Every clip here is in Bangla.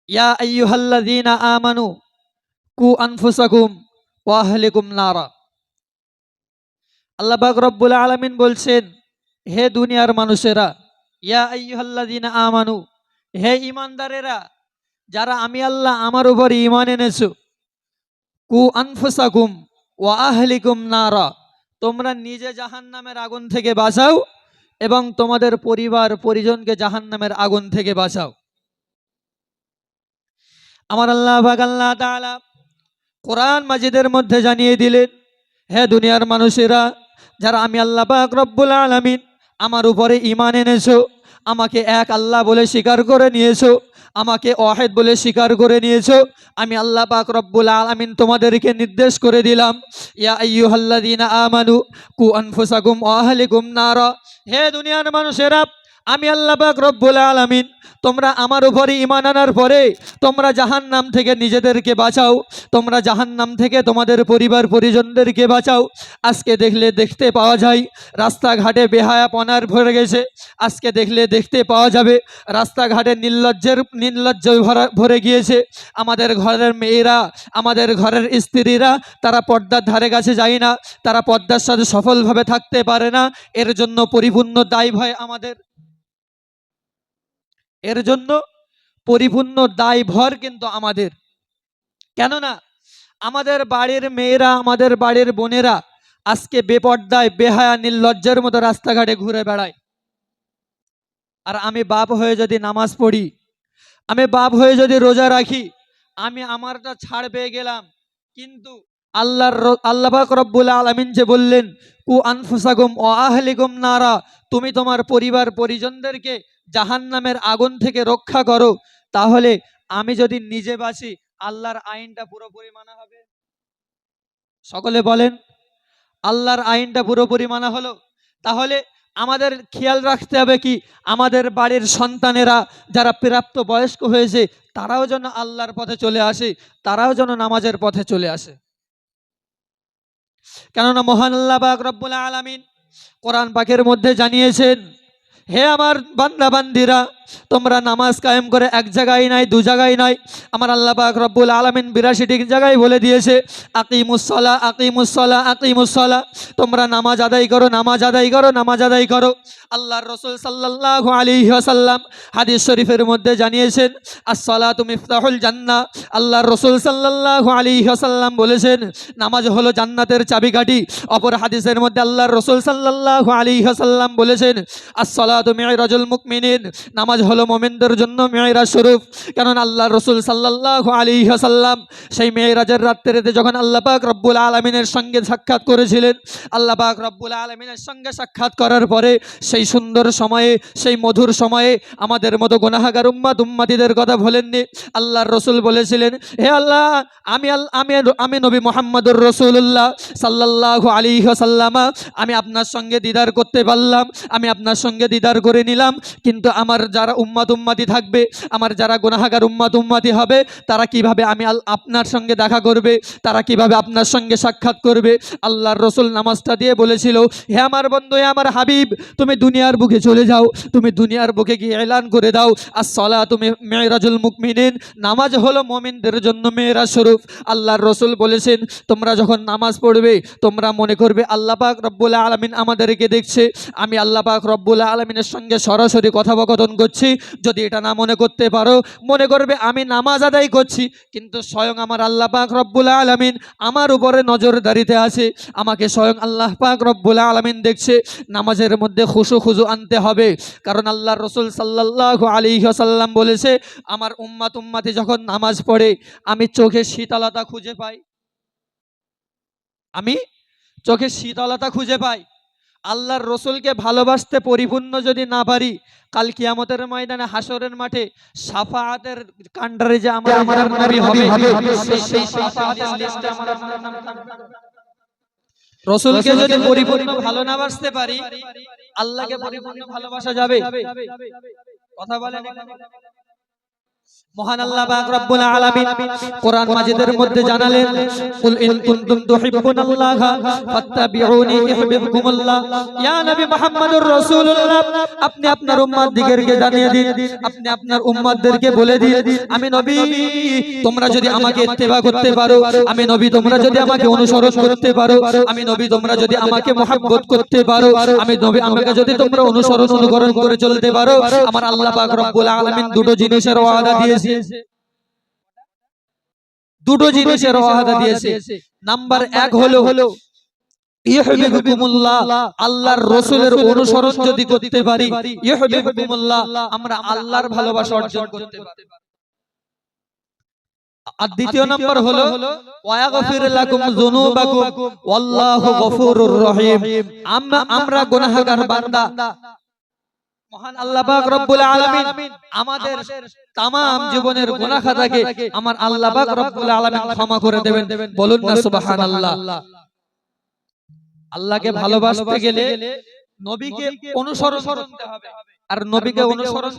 ইয়া আইয়ুহাল্লাযীনা আমানু কু আনফুসাকুম ওয়া আহলিকুম নারা। আল্লাহ পাক রব্বুল আলামিন বলছেন, হে দুনিয়ার মানুষেরা, ইয়া আইয়ুহাল্লাযীনা আমানু, হে ঈমানদারেরা, যারা আমি আল্লাহ আমার উপর ঈমান এনেছো, কু আনফুসাকুম ওয়া আহলিকুম নারা, তোমরা নিজে জাহান্নামের আগুন থেকে বাঁচাও এবং তোমাদের পরিবার পরিজনকে জাহান্নামের আগুন থেকে বাঁচাও। আমার আল্লাহ পাক আল্লাহ তাআলা কোরআন মাজিদের মধ্যে জানিয়ে দিলেন, হে দুনিয়ার মানুষেরা, যারা আমি আল্লাহ পাক রব্বুল আলামিন আমার উপরে ঈমান এনেছো, আমাকে এক আল্লাহ বলে স্বীকার করে নিয়েছো, আমাকে ওয়াহিদ বলে স্বীকার করে নিয়েছো, আমি আল্লাহ পাক রব্বুল আলামিন তোমাদেরকে নির্দেশ করে দিলাম, ইয়া আইয়ুহাল্লাযীনা আমানু কু আনফুসাকুম ওয়া আহলিকুম নারা। হে দুনিয়ার মানুষেরা, আমি আল্লাহ পাক রব্বুল আলামিন তোমরা আমার উপরে ঈমান আনার পরে তোমরা জাহান্নাম থেকে নিজেদেরকে বাঁচাও, তোমরা জাহান্নাম থেকে তোমাদের পরিবার পরিজনদেরকে বাঁচাও। আজকে দেখতে পাওয়া যায় রাস্তাঘাটে বেহায়াপনার ভরে গেছে। আজকে দেখতে পাওয়া যাবে রাস্তাঘাটে নির্লজ্জ ভরে গিয়েছে। আমাদের ঘরের মেয়েরা, আমাদের ঘরের স্ত্রীরা, তারা পর্দার ধারে কাছে যায় না, তারা পর্দার সাথে সফলভাবে থাকতে পারে না। এর জন্য পরিপূর্ণ দায় ভয় আমাদের, এর জন্য পরিপূর্ণ দায়ভার কিন্তু আমাদের। কেননা আমাদের বাড়ির মেয়েরা, আমাদের বাড়ির বোনেরা আজকে বেপর্দায় বেহায়া নির্লজ্জের মতো রাস্তাঘাটে ঘুরে বেড়ায়। আর আমি বাপ হয়ে যদি নামাজ পড়ি, আমি বাপ হয়ে যদি রোজা রাখি, আমি আমারটা ছাড় পেয়ে গেলাম, কিন্তু আল্লাহ পাক রব্বুল আলামিন যে বললেন, কু আনফুসাকুম ওয়া আহলিকুম নারা, তুমি তোমার পরিবার পরিজনদেরকে জাহান্নামের আগুন থেকে রক্ষা করো, তাহলে আমি যদি নিজে বাঁচি, আল্লাহর আইনটা পুরোপুরি মানা হবে। সকলে বলেন, আল্লাহর আইনটা পুরোপুরি মানা হলো। তাহলে আমাদের খেয়াল রাখতে হবে কি, আমাদের বাড়ির সন্তানেরা যারা প্রাপ্ত বয়স্ক হয়েছে, তারাও যেন আল্লাহর পথে চলে আসে, তারাও যেন নামাজের পথে চলে আসে। কেননা মহান আল্লাহ পাক রব্বুল আলামিন কোরআন পাকের মধ্যে জানিয়েছেন, হে আমার বান্দা বান্দিরা, তোমরা নামাজ কায়েম করে এক জায়গায় নাই, দু জায়গায় নয়, আমার আল্লাহ পাক রব্বুল আলামিন ৮২টি জায়গায় বলে দিয়েছে, আকিমুসসালা আকিমুসসালা আকিমুসসালা, তোমরা নামাজ আদায় করো, নামাজ আদায় করো, নামাজ আদায় করো। আল্লাহর রাসূল সাল্লাল্লাহু আলাইহি ওয়াসাল্লাম হাদিস শরীফের মধ্যে জানিয়েছেন, আসসালাতু মিফতাহুল জান্নাহ, আল্লাহর রাসূল সাল্লাল্লাহু আলাইহি ওয়াসাল্লাম বলেছেন, নামাজ হলো জান্নাতের চাবিকাঠি। অপর হাদিসের মধ্যে আল্লাহর রাসূল সাল্লাল্লাহু আলাইহি ওয়াসাল্লাম বলেছেন, আসসালাতু মিরাজুল মুমিনিন, নামাজ হলো মুমিনদের জন্য মেরাজ স্বরূপ। কারণ আল্লাহর রাসূল সাল্লাল্লাহু আলাইহি ওয়াসাল্লাম সেই মেরাজের রাত্রিতে যখন আল্লাহ পাক রব্বুল আলামিনের সঙ্গে সাক্ষাৎ করেছিলেন, আল্লাহ পাক রব্বুল আলামিনের সঙ্গে সাক্ষাৎ করার পরে সেই সুন্দর সময়ে, সেই মধুর সময়ে আমাদের মতো গুনাহগার উম্মতিদের কথা বলেননি। আল্লাহর রাসূল বলেছিলেন, হে আল্লাহ, আমি নবী মুহাম্মদুর রাসূলুল্লাহ সাল্লাল্লাহু আলাইহি ওয়াসাল্লাম, আমি আপনার সঙ্গে দিদার করতে পারলাম, আমি আপনার সঙ্গে দিদার করে নিলাম, কিন্তু আমার যারা উম্মতি থাকবে, আমার যারা গুনাহগার উম্মতি হবে, তারা কিভাবে আপনার সঙ্গে দেখা করবে, তারা কিভাবে আপনার সঙ্গে সাক্ষাৎ করবে? আল্লাহর রাসূল নামাজটা দিয়ে বলেছিল, হে আমার বন্ধু, হে আমার হাবিব, তুমি দুনিয়ার বুকে চলে যাও, তুমি দুনিয়ার বুকে গিয়ে এলান করে দাও, আসসালাতু মিরাজুল মুমিনিন, নামাজ হলো মুমিনদের জন্য মেরাজ স্বরূপ। আল্লাহর রাসূল বলেছেন, তোমরা যখন নামাজ পড়বে, তোমরা মনে করবে আল্লাহ পাক রব্বুল আলামিন আমাদেরকে দেখছে, আমি আল্লাহ পাক রব্বুল আলামিনের সঙ্গে সরাসরি কথোপকথন করছি। যদি এটা না মনে করতে পারো, মনে করবে আমি নামাজ আদায় করছি, কিন্তু স্বয়ং আমার আল্লাহ পাক রব্বুল আলামিন আমার উপরে নজরদারিতে আছে, আমাকে স্বয়ং আল্লাহ পাক রব্বুল আলামিন দেখছে। নামাজের মধ্যে খুশু আনতে হবে, কারণ আল্লাহর রাসূল সাল্লাল্লাহু আলাইহি ওয়াসাল্লাম বলেছে, আমার উম্মতি যখন নামাজ পড়ে, আমি চোখে শীতলতা খুঁজে পাই, আমি চোখে শীতলতা খুঁজে পাই। আল্লাহর রসুলকে ভালোবাসতে পরিপূর্ণ যদি না পারি, কাল কিয়ামতের ময়দানে হাসরের মাঠে শাফাআতের কান্ডারে যে আমার নবী হবে, সেই শাফাআতের লিস্টে আমার নাম থাকবে। রসুলকে যদি পরিপূর্ণ ভালো না বাসতে পারি, আল্লাহকে পরিপূর্ণ ভালোবাসা যাবে? কথা বলেন। মহান আল্লাহ পাক রব্বুল আলামিন কোরআন মাজিদের মধ্যে জানালেন কুল ইন কুনতুম তুহিব্বুনাল্লাহা ফাত্তাবিউনি ইউহিব্বুকুমুল্লাহ। ইয়া নবী মুহাম্মদুর রাসূলুল্লাহ, আপনি আপনার উম্মতদেরকে জানিয়ে দিন, আপনি আপনার উম্মতদেরকে বলে দিন, আমি নবী, তোমরা যদি আমাকে ইত্তেবা করতে পারো, আমি নবী, তোমরা যদি আমাকে অনুসরণ করতে পারো, আমি নবী, তোমরা যদি আমাকে মুহাব্বত করতে পারো, আমি নবী, আমাকে যদি তোমরা অনুসরণ অনুকরণ করে চলতে পারো, আমার আল্লাহ পাক রব্বুল আলামিন দুটো জিনিসের ওয়াদা দিয়েছে। দুটো জিনিসের ওয়াদা দিয়েছে। নাম্বার 1 হলো ইউহিব্বুকুমুল্লাহ, আল্লাহর রাসূলের অনুসরণ যদি করতে পারি, ইউহিব্বুকুমুল্লাহ, আমরা আল্লাহর ভালোবাসা অর্জন করতে পারি। আর দ্বিতীয় নাম্বার হলো ওয়াগফির লাকুম যুনুবাকুম ওয়াল্লাহু গফুরুর রহিম, আমরা গুনাহগার বান্দা, মহান আল্লাহ পাক রব্বুল আলামিন আমাদের तमाम জীবনের গুনাহ খাতাকে আমার আল্লাহ পাক রব্বুল আলামিন ক্ষমা করে দেবেন। বলুন না সুবহানাল্লাহ। আল্লাহকে ভালোবাসতে গেলে নবীকে অনুসরণ করতে হবে, আর নবীকে অনুসরণ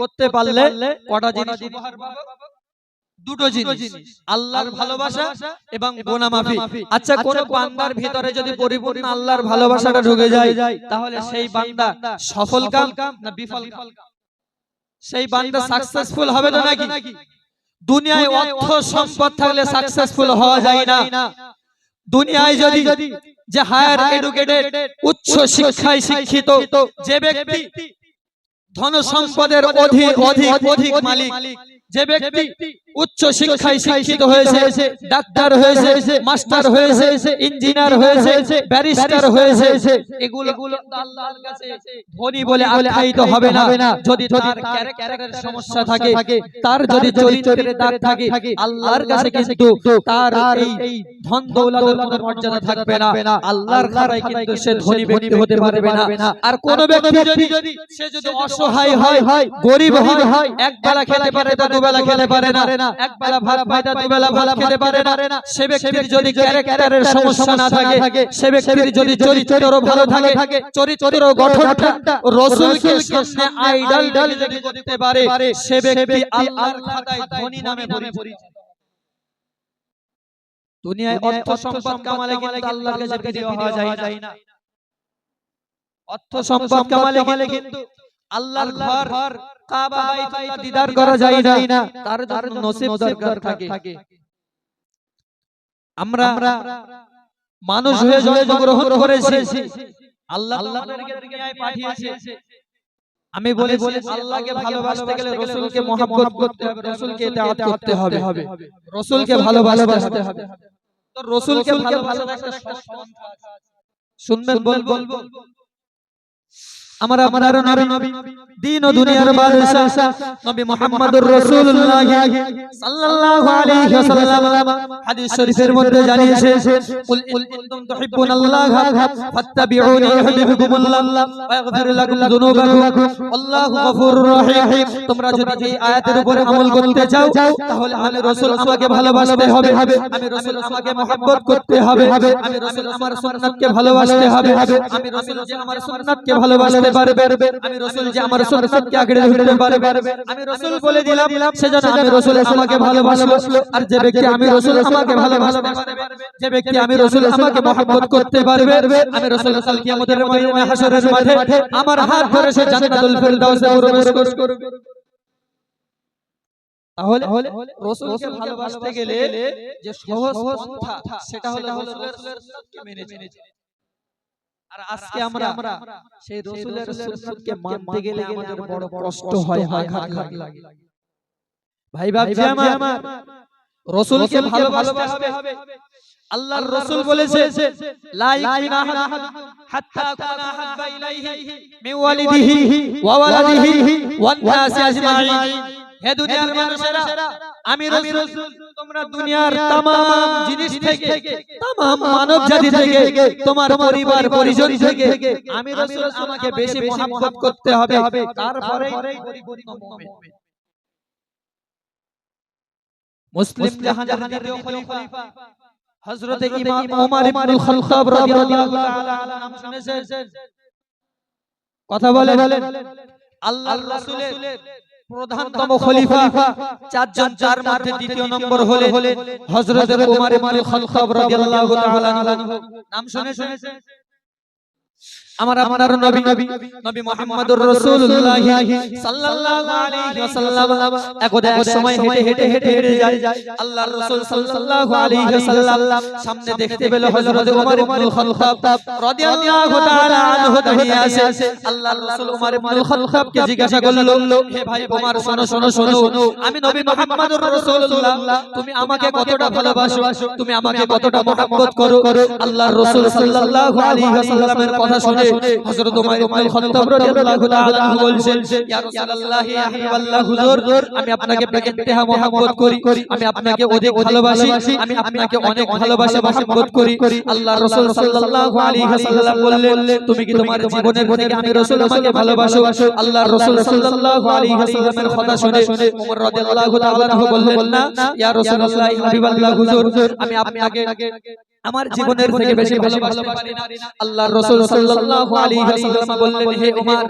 করতে পারলে কটা জিনিস উপহার পাবো? দুটো জিনিস, আল্লাহর ভালোবাসা এবং গুনাহ মাফি। আচ্ছা, কোন বান্দার ভিতরে যদি পরিপূর্ণ আল্লাহর ভালোবাসাটা ঢুকে যায়, তাহলে সেই বান্দা সফল কাম না বিফল কাম? সেই বান্দা সাকসেসফুল হবে তো নাকি? দুনিয়ায় অর্থ সম্পদ থাকলে সাকসেসফুল হওয়া যায় না। দুনিয়ায় যদি যে হায়ার এডুকেটেড, উচ্চ শিক্ষায় শিক্ষিত যে ব্যক্তি, ধন সম্পদের অধিক মালিক যে ব্যক্তি, উচ্চ শিক্ষায় শিক্ষিত হয়েছে, ডাক্তার হয়েছে, মাস্টার হয়েছে, ইঞ্জিনিয়ার হয়েছে, ব্যারিস্টার হয়েছে, এগুলো আল্লাহর কাছে ধনী বলে আখ্যায়িত হবে না যদি তার ক্যারেক্টারের সমস্যা থাকে, তার যদি চরিত্রের দাগ থাকে, আল্লাহর কাছে কিন্তু তার এই ধন দৌলতের কোনো মর্যাদা থাকবে না। আল্লাহর খাতায় কিন্তু সে ধনী ব্যক্তি হতে পারবে না। আর কোন ব্যক্তি যদি সে যদি অসহায় হয়, গরিব হয়, এক বেলা খেতে পারে তো দুবেলা খেতে পারে না, এক বেলা ভাত খায় তো দুবেলা ভাত খেতে পারে না, সে ব্যক্তির যদি ক্যারেক্টারের সমস্যা না থাকে, সে ব্যক্তির যদি চরিত্র ভালো থাকে, চরিত্র গঠনটা রাসূলকে সামনে আইডল যদি করতে পারে, সে ব্যক্তি আল্লাহর খাতায় ধনী নামে পরিচিত। দুনিয়ায় অর্থ সম্পদ কামালে কিন্তু আল্লাহর কাছে প্রিয় হওয়া যায় না। অর্থ সম্পদ কামালে কিন্তু আল্লাহর ঘর কাবা বাইতুল্লাহ দিদার করা যায় না, তার জন্য নসিব দরকার থাকে। আমরা মানুষ হয়ে জন্মগ্রহণ করেছি, আল্লাহ আমাদেরকে দুনিয়ায় পাঠিয়েছে। আমি বলেছি আল্লাহকে ভালোবাসতে গেলে রাসূলকে মহব্বত করতে হবে, রাসূলকে ইতাআত করতে হবে, রাসূলকে ভালোবাসতে হবে। তো রাসূলকে ভালোবাসার একটা মন্ত্র আছে, শুনবেন? বলবো আমার আপনার নবী, দিন ও দুনিয়ার বাদশা নবী মুহাম্মদুর রাসূলুল্লাহ সাল্লাল্লাহু আলাইহি ওয়াসাল্লাম হাদিস শরীফের মধ্যে জানিয়েছেন, কুল ইন কুনতুম তুহিব্বুনাল্লাহা ফাত্তাবিউনি ইউহিব্বুকুমুল্লাহ ওয়া ইয়াগফির লাকুম যুনুবাকুম আল্লাহু গফুরুর রহিম। তোমরা যদি এই আয়াতের উপরে আমল করতে চাও, তাহলে আমি রাসূল আমাকে ভালোবাসতে হবে, আমি রাসূল আমাকে মহব্বত করতে হবে, আমি রাসূল আমার সুন্নাতকে ভালোবাসতে হবে, আমি রাসূল যে আমার সুন্নাতকে ভালোবাসতে পারবে, আমি রাসূল যে আমার সুন্নাতকে আঁকড়ে ধরতে পারবে, আমি রাসূল বলে দিলাম সেজন্য আমি রাসূল আমাকে ভালোবাসবো। আর যে ব্যক্তি আমি রাসূল আমাকে ভালোবাসতে পারবে, যে ব্যক্তি আমি রাসূল আমাকে মহব্বত করতে পারবে, আমি রাসূল কাল কিয়ামতের ময়দানে হাশরের মাঠে আমার হাত ধরে সে জান্নাতুল ফেরদাউসে প্রবেশ করবে। তাহলে রাসূলকে ভালোবাসতে গেলে যে সহজ পন্থা, সেটা হলো রাসূলের সুন্নাতকে মেনে চলা। আর আজকে আমরা সেই রাসূলের সুন্নাতকে মানতে গেলে আমাদের বড় কষ্ট হয়, আঘাত লাগে। ভাই বাপজি আমার, রাসূলকে ভালোবাসতে হবে। আল্লাহর রাসূল বলেছে, লা ইয়াকুনা আহাদুকুম হাত্তা কুনা হাব্বা ইলাইহি মিন ওয়ালিদিহি ওয়া ওয়ালাদিহি ওয়ান নাসি আজমাইন। হে দুনিয়ার মানুষেরা, আমি রাসূল তোমরা দুনিয়ার तमाम জিনিস থেকে, तमाम মানব জাতি থেকে, তোমার পরিবার পরিজন থেকে আমি রাসূল আমাকে বেশি মহব্বত করতে হবে, তারপরেই পরিপূর্ণ মুমিন। মুসলিম জাহানের দ্বিতীয় খলিফা হযরত ইমাম ওমর ইবনুল খাত্তাব রাদিয়াল্লাহু তাআলা আনহু নাম শুনেছেন? কথা বলেন। আল্লাহর রাসূলের প্রধানতম খলিফা চারজন, যার মধ্যে দ্বিতীয় নম্বর হলেন হযরত ওমর ইবনে খাত্তাব রাদিয়াল্লাহু তাআলা আনহু। নাম শুনেছেন? আমার আপনার নবী মুহাম্মদুর রাসূলুল্লাহ সাল্লাল্লাহু আলাইহি ওয়াসাল্লাম একদা এক সময় হেঁটে যায়। আল্লাহর রাসূল সাল্লাল্লাহু আলাইহি ওয়াসাল্লাম সামনে দেখতে পেল হযরত ওমর ইবনে খাত্তাব রাদিয়াল্লাহু তাআলা আনহু দাঁড়িয়ে আছে। আল্লাহর রাসূল ওমর ইবনে খাত্তাবকে জিজ্ঞাসা করলো, হে ভাই ওমর, শোনো, আমি নবী মুহাম্মদুর রাসূলুল্লাহ, তুমি আমাকে কতটা ভালোবাসো, তুমি আমাকে কতটা মহব্বত করো। আল্লাহর রাসূল সাল্লাল্লাহু আলাইহি ওয়াসাল্লামের কথা শুনে হযরত ওমর ইবনে খাত্তাব রাদিয়াল্লাহু তাআলা আনহু বলছেন, ইয়া রাসূলুল্লাহ, ইয়া হাবিবাল্লাহ, হুজুর, আমি আপনাকে বেইনতেহা মহব্বত করি, আমি আপনাকে অধিক ভালোবাসি, আমি আপনাকে অনেক ভালোবাসি, মহব্বত করি। আল্লাহর রাসূল সাল্লাল্লাহু আলাইহি ওয়াসাল্লাম বললেন, তুমি কি তোমার জীবনের থেকে আমি রাসূল আমাকে ভালোবাসো? আল্লাহর রাসূল সাল্লাল্লাহু আলাইহি ওয়াসাল্লামের কথা শুনে ওমর রাদিয়াল্লাহু তাআলা আনহু বললেন, না ইয়া রাসূলুল্লাহ, ইয়া হাবিবাল্লাহ, হুজুর, আমি আপনাকে আমার জীবনের থেকে বেশি ভালোবাসতে পারি না। আল্লাহর রাসূল সাল্লাল্লাহু আলাইহি ওয়াসাল্লাম বললেন, হে ওমর,